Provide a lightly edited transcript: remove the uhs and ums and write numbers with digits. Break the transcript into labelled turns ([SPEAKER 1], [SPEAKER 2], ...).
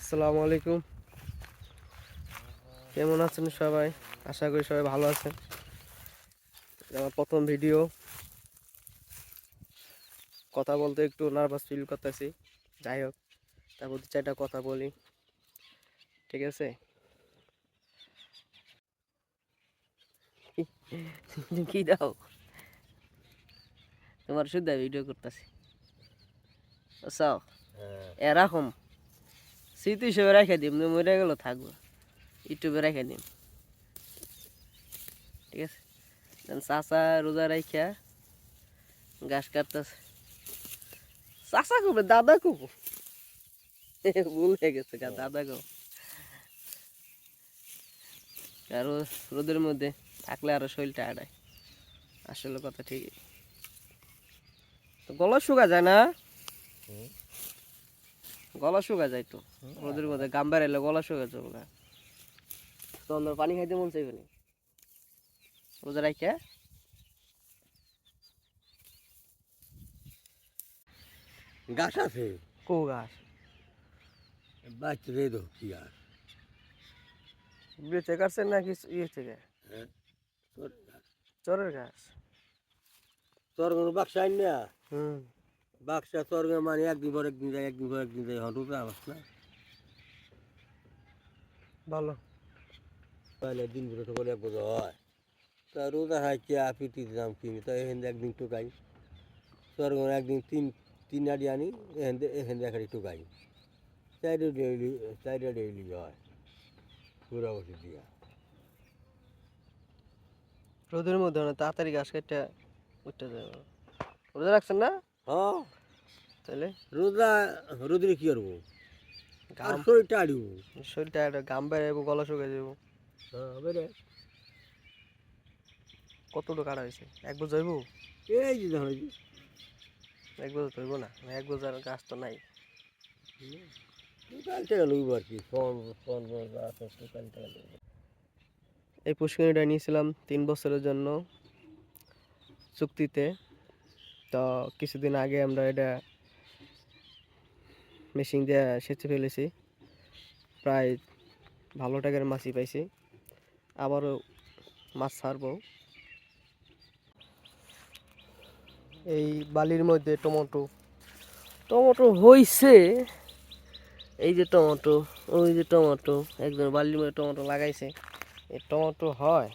[SPEAKER 1] আসসালামু আলাইকুম। কেমন আছেন সবাই? আশা করি সবাই ভালো আছেন। আমার প্রথম ভিডিও, কথা বলতে একটু নার্ভাস ফিল করতেছি। যাই হোক, তারপর দু চারটা কথা বলি, ঠিক আছে? কি দাও তোমার শুদ্ধ ভিডিও করতেছি, বুঝছো? এরকম স্মৃতি হিসেবে রেখে দিম, মরে গেল থাকবো, ইউটিউবে রেখে দিম, ঠিক আছে? চাচা রোজা রাইখা ঘাস কাটতেছে। চাচা কবে দাদা কব, ভুল হয়ে গেছে, দাদা কব। আর রোদের মধ্যে থাকলে আরো শরীরটা আড়ায়, আসলে কথা ঠিকই। তো গলা শুকা যায় না, গলা শুকা যায় তো রোদের মধ্যে, গাম বেড়াইলে গলা শুকা যাবো না। তখন পানি খাইতে মন চাইবে না রোজা রাইখা।
[SPEAKER 2] গাছ আছে
[SPEAKER 1] কো গাছ
[SPEAKER 2] বাচ্চা রে দো কি আর
[SPEAKER 1] বেঁচে কাটছেন নাকি ইয়ে থেকে?
[SPEAKER 2] হ্যাঁ
[SPEAKER 1] চরের গাছ।
[SPEAKER 2] তোর বাক্সা আইন না
[SPEAKER 1] হুম,
[SPEAKER 2] বাক্সা তোর মানে একদিন পর একদিন যায় একদিন পর একদিন যায় হঠাৎ আবাস না
[SPEAKER 1] ভালো।
[SPEAKER 2] তাহলে দিন ভরে সকলে এক বছর হয় তা রোজা খাইছে পিটি দাম কিনি তো এখান একদিন টোকাই তোর একদিন তিন আড়ি আনি এখান এক আড়ি টোকাই চারটা ডেইলি হয় পুরা বসে দিয়া
[SPEAKER 1] রোদের মধ্যে অনেক তাড়াতাড়ি ঘাস কেটে উঠতে যাবে। রোজা রাখছেন না
[SPEAKER 2] হ্যাঁ
[SPEAKER 1] তাহলে?
[SPEAKER 2] রোজা রোদরে কি করবো আর
[SPEAKER 1] গাম,
[SPEAKER 2] শরীরটা আড়িব
[SPEAKER 1] শরীরটা একটা গাম বেড়াইবো, গলা শুকাই যাবো।
[SPEAKER 2] হ্যাঁ বেড়ে
[SPEAKER 1] কতটা কাটা হয়েছে? এক বছর হইব?
[SPEAKER 2] এই যে ধরো
[SPEAKER 1] এক বছর তো হইব না, এক বছর গাছ তো নাই।
[SPEAKER 2] কাল টাকা লইব আর কি ফোন ফোন কাল টাকা লইব
[SPEAKER 1] এই পুষ্করিণীটা নিয়েছিলাম 3 বছরের জন্য চুক্তিতে। তো কিছুদিন আগে আমরা এটা মেশিন দিয়ে সেচে ফেলেছি, প্রায় ভালো টাকার মাছই পাইছি। আবারও মাছ ছাড়বো। এই বালির মধ্যে টমেটো, টমেটো হইছে। এই যে টমেটো, ওই যে টমেটো, একজন বালির মধ্যে টমেটো লাগাইছে। এই টমেটো হয়